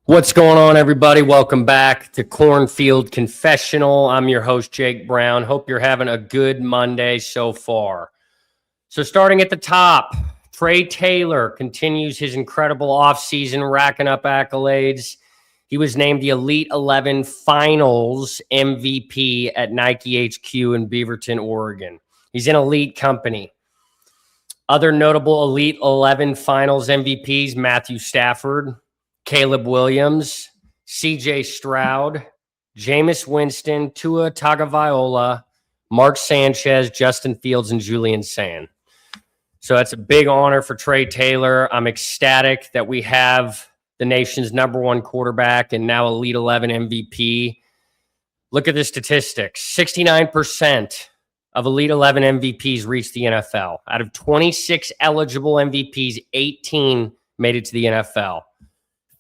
What's going on, everybody? Welcome back to Cornfield Confessional. I'm your host, Jake Brown. Hope you're having a good Monday so far. So starting at the top, Trae Taylor continues his incredible offseason, racking up accolades. He was named the Elite 11 Finals MVP at Nike HQ in Beaverton, Oregon. He's in elite company. Other notable Elite 11 Finals MVPs, Matthew Stafford, Caleb Williams, CJ Stroud, Jameis Winston, Tua Tagovailoa, Mark Sanchez, Justin Fields, and Julian Sand. So that's a big honor for Trae Taylor. I'm ecstatic that we have the nation's #1 quarterback and now Elite 11 MVP. Look at the statistics. 69% of Elite 11 MVPs reached the NFL. Out of 26 eligible MVPs, 18 made it to the NFL.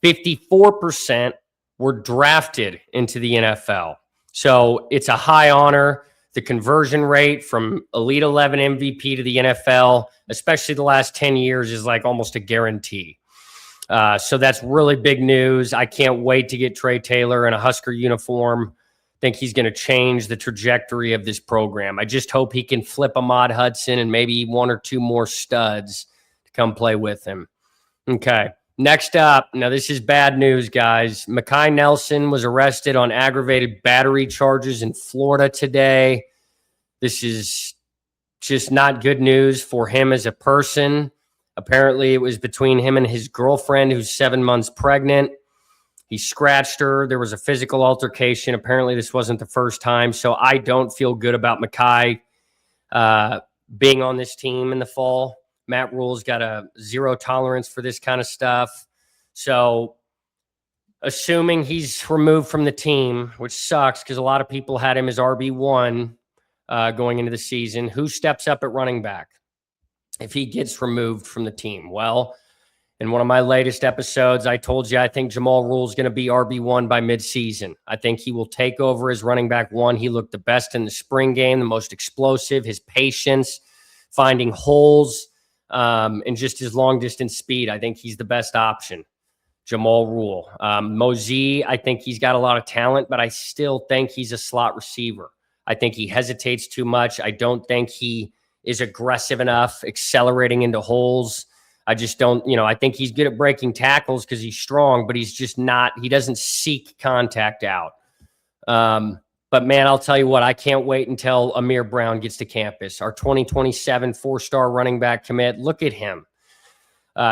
54% were drafted into the NFL. So it's a high honor. The conversion rate from Elite 11 MVP to the NFL, especially the last 10 years, is like almost a guarantee. So that's really big news. I can't wait to get Trae Taylor in a Husker uniform. I think he's going to change the trajectory of this program. I just hope he can flip Ahmad Hudson and maybe one or two more studs to come play with him. Okay. Next up, now this is bad news, guys. Mekhi Nelson was arrested on aggravated battery charges in Florida today. This is just not good news for him as a person. Apparently, it was between him and his girlfriend, who's 7 months pregnant. He scratched her. There was a physical altercation. Apparently, this wasn't the first time. So I don't feel good about Mekhi being on this team in the fall. Matt Rule's got a zero tolerance for this kind of stuff. So assuming he's removed from the team, which sucks because a lot of people had him as RB1 going into the season, who steps up at running back if he gets removed from the team? Well, in one of my latest episodes, I told you I think Jamal Rule's going to be RB1 by midseason. I think he will take over as running back one. He looked the best in the spring game, the most explosive, his patience, finding holes, and just his long-distance speed. I think he's the best option, Jamal Rule. Mosey, I think he's got a lot of talent, but I still think he's a slot receiver. I think he hesitates too much. I don't think he is aggressive enough, accelerating into holes. I just don't, I think he's good at breaking tackles because he's strong, but he's just not, he doesn't seek contact out. But, man, I'll tell you what, I can't wait until Amir Brown gets to campus. Our 2027 four-star running back commit, look at him.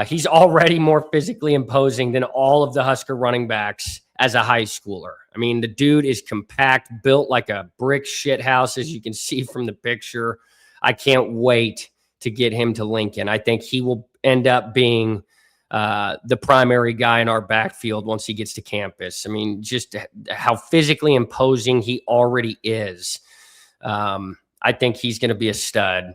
He's already more physically imposing than all of the Husker running backs as a high schooler. I mean, the dude is compact, built like a brick shithouse, as you can see from the picture. I can't wait to get him to Lincoln. I think he will end up being the primary guy in our backfield once he gets to campus. I mean, just how physically imposing he already is. I think he's going to be a stud.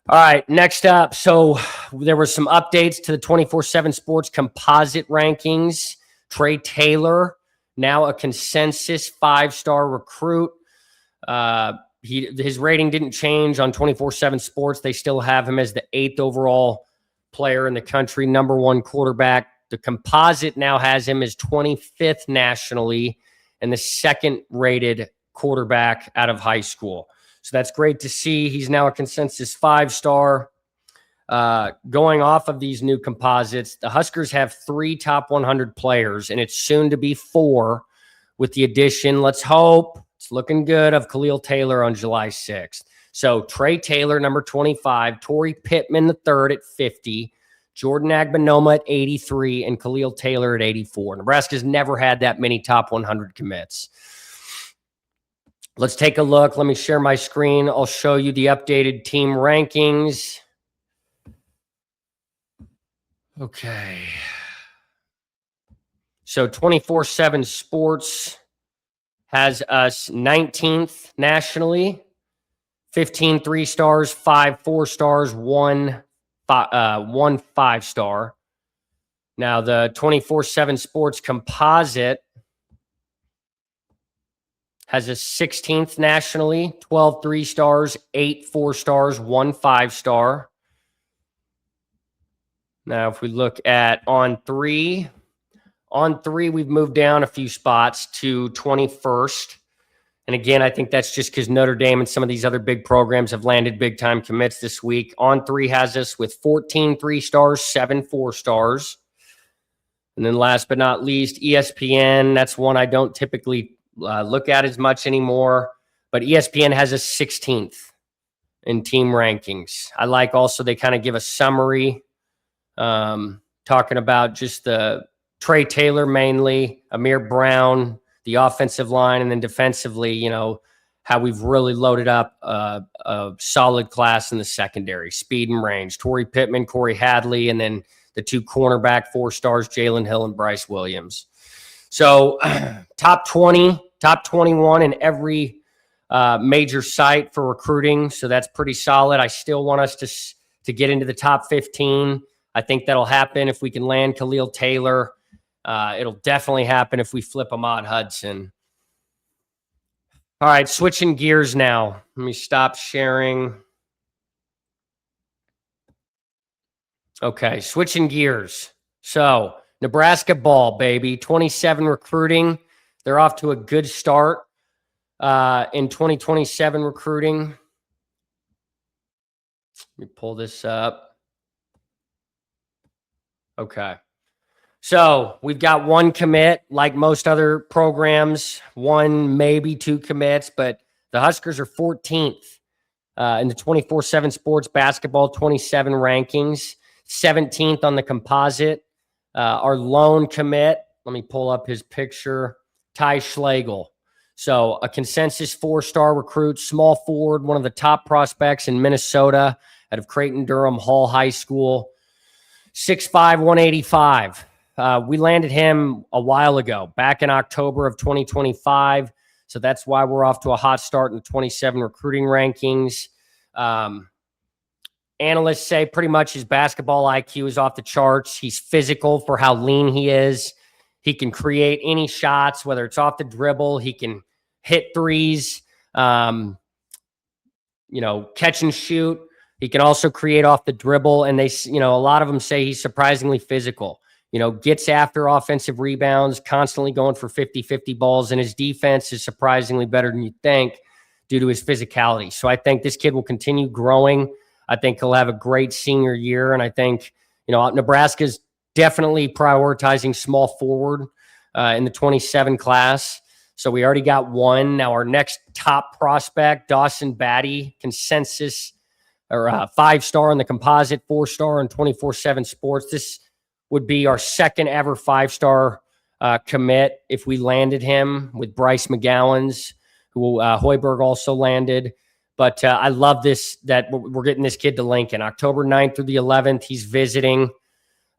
All right, next up. So there were some updates to the 24/7 Sports composite rankings. Trae Taylor, now a consensus 5-star recruit. His rating didn't change on 24/7 Sports. They still have him as the 8th overall player in the country, #1 quarterback. The composite now has him as 25th nationally and the 2nd rated quarterback out of high school. So that's great to see. He's now a consensus 5-star. Going off of these new composites, the Huskers have 3 top 100 players, and it's soon to be 4 with the addition, let's hope, it's looking good, of Khalil Taylor on July 6th. So Trae Taylor, number 25, Torrey Pittman, the 3rd at 50, Jordan Agbanoma at 83, and Khalil Taylor at 84. Nebraska's never had that many top 100 commits. Let's take a look. Let me share my screen. I'll show you the updated team rankings. Okay. So 24/7 Sports has us 19th nationally. 15 3-stars, 5 4-stars, 1 5-star. Now, the 24/7 Sports composite has a 16th nationally, 12 3-stars, 8 4-stars, 1 5-star. Now, if we look at On 3, On 3, we've moved down a few spots to 21st. And again, I think that's just because Notre Dame and some of these other big programs have landed big-time commits this week. On 3 has us with 14 3-stars, 7 4-stars. And then last but not least, ESPN. That's one I don't typically look at as much anymore. But ESPN has us 16th in team rankings. I like also they kind of give a summary talking about just the Trae Taylor mainly, Amir Brown, the offensive line, and then defensively, you know, how we've really loaded up a solid class in the secondary, speed and range. Torrey Pittman, Corey Hadley, and then the 2 cornerback 4-stars, Jalen Hill and Bryce Williams. So top 20, top 21 in every major site for recruiting. So that's pretty solid. I still want us to get into the top 15. I think that'll happen if we can land Khalil Taylor. It'll definitely happen if we flip Ahmad Hudson. All right, switching gears now. Let me stop sharing. Okay, switching gears. So Nebraska ball, baby. 27 recruiting. They're off to a good start in 2027 recruiting. Let me pull this up. Okay. So we've got 1 commit, like most other programs, 1, maybe 2 commits, but the Huskers are 14th in the 24/7 Sports Basketball 27 rankings, 17th on the composite. Our lone commit, let me pull up his picture, Ty Schlegel. So a consensus 4-star recruit, small forward, one of the top prospects in Minnesota out of Creighton-Durham Hall High School, 6'5", 185. We landed him a while ago, back in October of 2025. So that's why we're off to a hot start in the 27 recruiting rankings. Analysts say pretty much his basketball IQ is off the charts. He's physical for how lean he is. He can create any shots, whether it's off the dribble. He can hit threes, catch and shoot. He can also create off the dribble. And they, a lot of them say he's surprisingly physical. Gets after offensive rebounds, constantly going for 50-50 balls, and his defense is surprisingly better than you think due to his physicality. So I think this kid will continue growing. I think he'll have a great senior year, and I think, Nebraska's definitely prioritizing small forward in the 27 class. So we already got 1. Now our next top prospect, Dawson Batty, consensus or 5-star on the composite, 4-star on 24/7 Sports. This would be our second ever 5-star commit if we landed him with Bryce McGowan's, who Hoiberg also landed. But I love this, that we're getting this kid to Lincoln. October 9th through the 11th, he's visiting.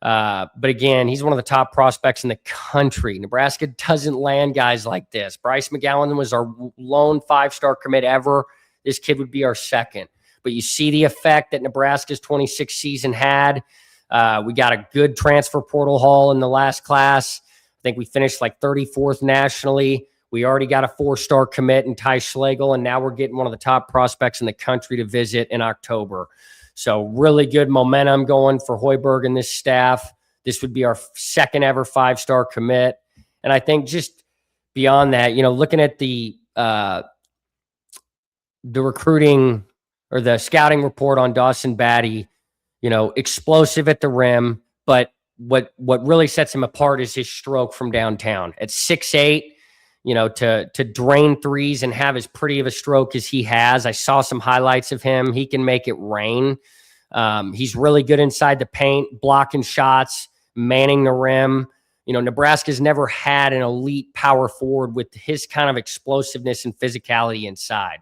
But again, he's one of the top prospects in the country. Nebraska doesn't land guys like this. Bryce McGowan was our lone 5-star commit ever. This kid would be our second. But you see the effect that Nebraska's 26 season had. We got a good transfer portal haul in the last class. I think we finished like 34th nationally. We already got a 4-star commit in Ty Schlegel, and now we're getting one of the top prospects in the country to visit in October. So really good momentum going for Hoiberg and this staff. This would be our second ever 5-star commit. And I think just beyond that, looking at the recruiting or the scouting report on Dawson Batty, explosive at the rim, but what really sets him apart is his stroke from downtown. At 6'8", to drain threes and have as pretty of a stroke as he has. I saw some highlights of him. He can make it rain. He's really good inside the paint, blocking shots, manning the rim. Nebraska's never had an elite power forward with his kind of explosiveness and physicality inside.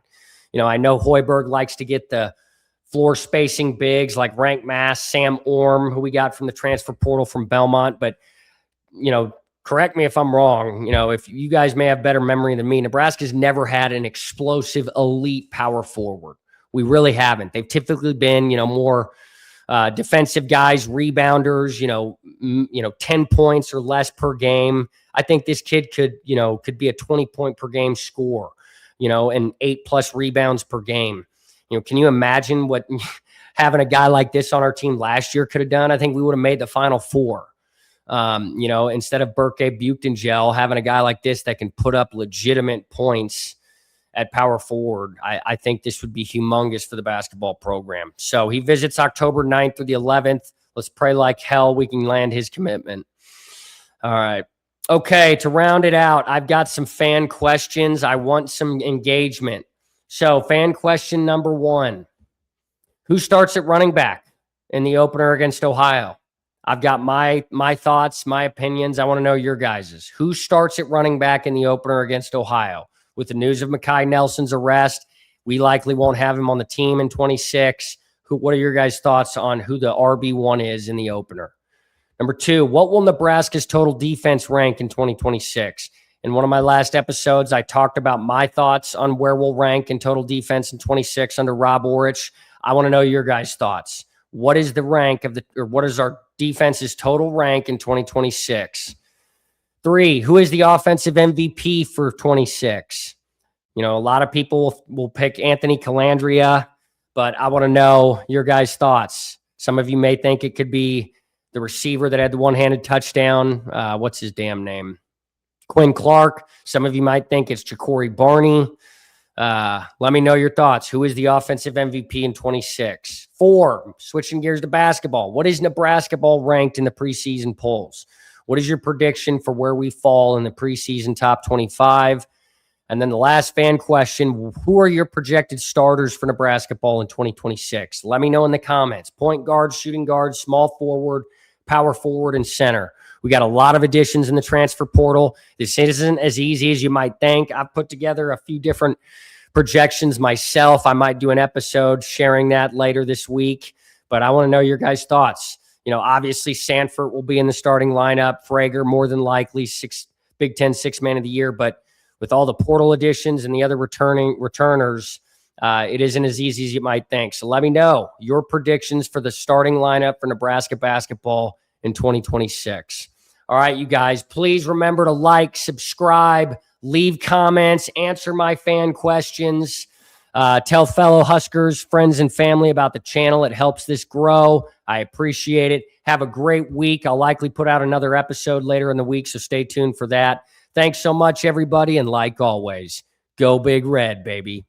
I know Hoiberg likes to get the floor spacing bigs like Rank Mass, Sam Orm, who we got from the transfer portal from Belmont. But, correct me if I'm wrong. If you guys may have better memory than me, Nebraska's never had an explosive elite power forward. We really haven't. They've typically been, more defensive guys, rebounders, 10 points or less per game. I think this kid could be a 20-point per game scorer, and 8+ rebounds per game. Can you imagine what having a guy like this on our team last year could have done? I think we would have made the Final Four. Instead of Burke Buchtengel, having a guy like this that can put up legitimate points at power forward, I think this would be humongous for the basketball program. So he visits October 9th through the 11th. Let's pray like hell we can land his commitment. All right. Okay, to round it out, I've got some fan questions. I want some engagement. So fan question number 1, who starts at running back in the opener against Ohio? I've got my thoughts, my opinions. I want to know your guys's. Who starts at running back in the opener against Ohio? With the news of Mekhi Nelson's arrest, we likely won't have him on the team in 26. What are your guys' thoughts on who the RB1 is in the opener? Number 2, what will Nebraska's total defense rank in 2026? In one of my last episodes, I talked about my thoughts on where we'll rank in total defense in 26 under Rob Orich. I want to know your guys' thoughts. What is the rank what is our defense's total rank in 2026? 3, who is the offensive MVP for 26? A lot of people will pick Anthony Calandria, but I want to know your guys' thoughts. Some of you may think it could be the receiver that had the one-handed touchdown. What's his damn name? Quinn Clark. Some of you might think it's Ja'Cory Barney. Let me know your thoughts. Who is the offensive MVP in 26? 4, switching gears to basketball. What is Nebraska ball ranked in the preseason polls? What is your prediction for where we fall in the preseason top 25? And then the last fan question, who are your projected starters for Nebraska ball in 2026? Let me know in the comments. Point guard, shooting guard, small forward, power forward, and center. We got a lot of additions in the transfer portal. This isn't as easy as you might think. I've put together a few different projections myself. I might do an episode sharing that later this week, but I want to know your guys' thoughts. Obviously Sanford will be in the starting lineup. Frager, more than likely, Big Ten Sixth Man of the Year. But with all the portal additions and the other returners, it isn't as easy as you might think. So let me know your predictions for the starting lineup for Nebraska basketball in 2026. All right, you guys, please remember to like, subscribe, leave comments, answer my fan questions. Tell fellow Huskers, friends, and family about the channel. It helps this grow. I appreciate it. Have a great week. I'll likely put out another episode later in the week, so stay tuned for that. Thanks so much, everybody, and like always, go Big Red, baby.